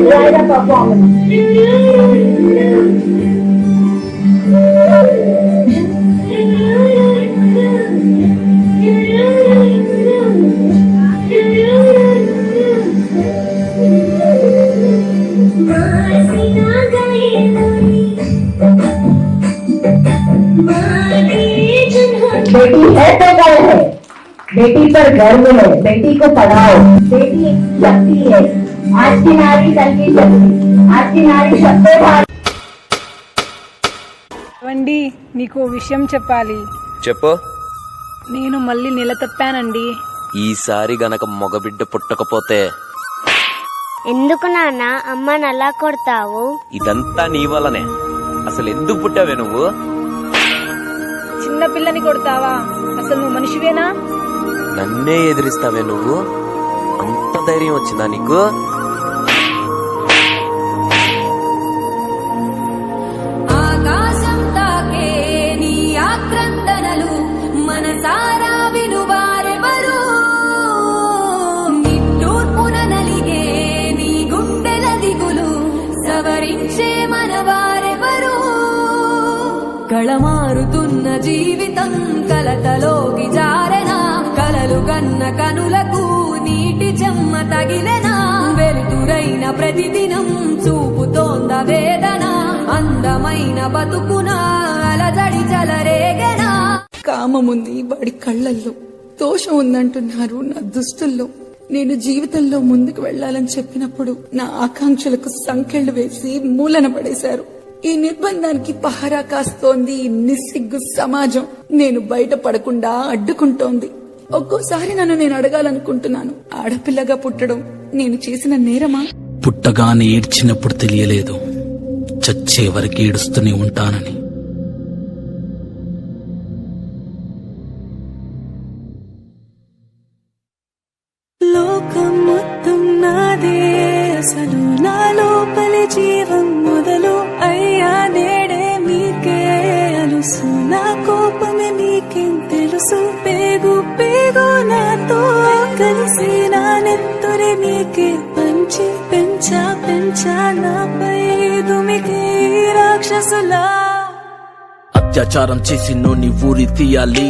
enjoy the performance. बेटी है तो कल है, बेटी पर गर्व है, बेटी को पढ़ाओ, बेटी एक शक्ति है, आज की नारी कल की शक्ति, आज की नारी शक्ति भारत। వండి నీకు విషయం చెప్పాలి. చెప్పు. నేను మళ్ళీ నెల తప్పానండి. ఈసారి గనక మగబిడ్డ పుట్టకపోతే ఎందుకు నాన్న అమ్మని అలా కొడతావు? ఇదంతా నీ వల్లనే. అసలు ఎందుకు పుట్టావే నువ్వు? చిన్న పిల్లని కొడతావా? అసలు నువ్వు మనిషివేనా? నన్నే ఎదిరిస్తావే నువ్వు? అంత ధైర్యం వచ్చిందా నీకు? ఆకాశం తాకే నీ ఆక్రందనలు మనసారా వినువారెవరు? నిట్టూర్పున నలిగే నీ గుండెల దిగులు సవరించే మనవారెవరు? కళమారుతున్న జీవితం కలతలోకి జారెనా? కలలు కన్న కనులకు నీటి చెమ్మ తగిలెనా? వెలుతురైన ప్రతిదినం చూపుతోంద వేదన, అందమైన బతుకున అలజడి చలరేగెనా? కామముంది వాడి కళ్ళల్లో, దోషం ఉందంటున్నారు నా దుస్తుల్లో. నేను జీవితంలో ముందుకు వెళ్లాలని చెప్పినప్పుడు నా ఆకాంక్షలకు సంకెళ్లు వేసి మూలన పడేశారు. ఈ నిర్బంధానికి పహారా కాస్తోంది ఈ నిస్సిగ్గు సమాజం. నేను బయట పడకుండా అడ్డుకుంటోంది. ఒక్కోసారి నన్ను నేను అడగాలనుకుంటున్నాను, ఆడపిల్లగా పుట్టడం నేను చేసిన నేరమా? పుట్టగానే ఏడ్చినప్పుడు తెలియలేదు, చచ్చే వరకు ఏడుస్తూనే ఉంటానని. లోకం మొత్తం నాదే, అసలు నా లోపలి జీవం మొదలు అయ్యా నేడే మీకే అలుసు. నా కోపమే మీకేం తెలుసు? పేగు పేగు నాతో కలిసి నా నెత్తురే మీకే పంచి పెంచా పెంచా నాపై దుమికి రాక్షసులా. అత్యాచారం చేసి నోని ఊరి తీయాలి,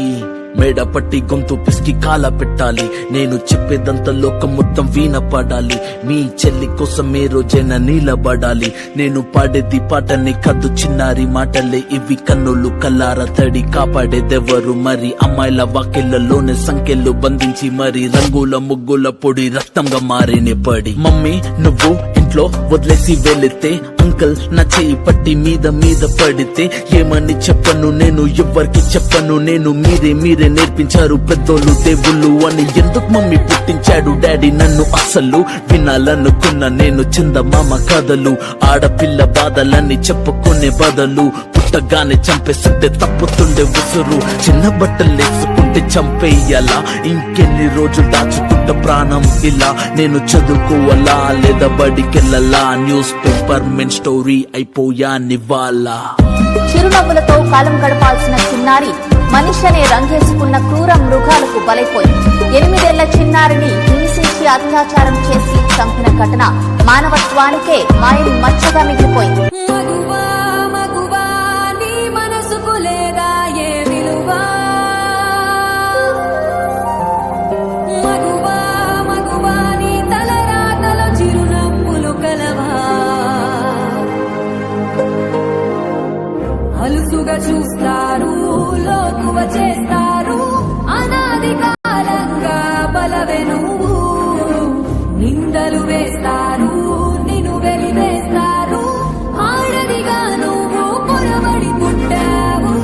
మేడ పట్టి గొంతు పిసికి కాల పెట్టాలి. నేను చెప్పేదంతా లోకం మొత్తం వీణ పడాలి. మీ చెల్లి కోసం ఏ రోజైనా నీలబడాలి. నేను పాడేది పాటని కద్దు చిన్నారి మాటలే ఇవి. కన్నులు కల్లార తడి కాపాడేదెవరు మరి? అమ్మాయిల వాకిళ్లలోనే సంఖ్యలు బంధించి మరి రంగుల ముగ్గుల పొడి రక్తంగా మారినే పడి. మమ్మీ నువ్వు ఇంట్లో వదిలేసి వెళితే, అంకల్ నా చేయి పట్టి మీద మీద పడితే ఏమని చెప్పను నేను? ఎవ్వరికి చెప్పను నేను. మీరే నేర్పించారు పెద్దోళ్ళు దేవుళ్ళు అని. ఎందుకు మమ్మీ పుట్టించాడు డాడీ నన్ను? అసలు వినాలనుకున్న నేను చందమామ కథలు. ఆడపిల్ల బాధలన్నీ చెప్పుకునే బదులు పుట్టగానే చంపేస్తుంటే తప్పుతుండే ఉసురు. చిన్న బట్టలు వేసుకుంటే చంపేయాలా? ఇంకెన్ని రోజులు దాచుకుంట ప్రాణం ఇలా? నేను చదువుకోవాలా లేదా బడికెళ్ళాలా? న్యూస్ పేపర్ మెన్ స్టోరీ అయిపోయా నివాలా. చిరునవ్వులతో కాలం గడపాల్సిన చిన్నారి మనిషి అనే రంగేసుకున్న క్రూర మృగాలకు బలైపోయింది. 8 ఏళ్ల చిన్నారిని హింసించి అత్యాచారం చేసి చంపిన ఘటన మానవత్వానికే మాయం మచ్చగా మిగిలిపోయింది. మగువా మగువా నీ మనసుకు లేదా ఏ విలువా? మగువా మగువా నీ తలరాతలో చిరునవ్వులు కలవా? అలుసుగా చూస్తారు, లోకువ చేస్తారు, అనాది కాలంగా బలవే నువ్వు. నిందలు వేస్తారు, నిన్ను వెలివేస్తారు, ఆడదిగా నువ్వు పొరబడి పుట్టావు.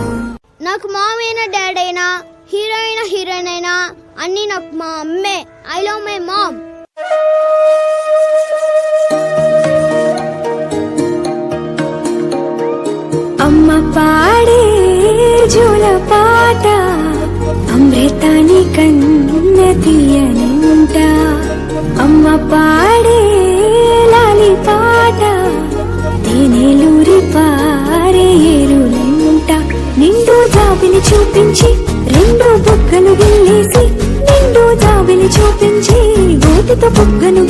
నాకు మామ్ అయినా డాడ్ అయినా హీరోయిన్ అయినా అన్ని నాకు మా అమ్మే. I love my mom. అమ్మ పాడే జోల పాట అమృతాని కన్న తీయనంట. అమ్మ పాడే లాలి పాట తేనెలూరి పారే ఏరులంట. నిండు జాబిని చూపించి రెండు బుగ్గలు గిల్లేసి, నిండు జాబిని చూపించి గోటితో బుగ్గను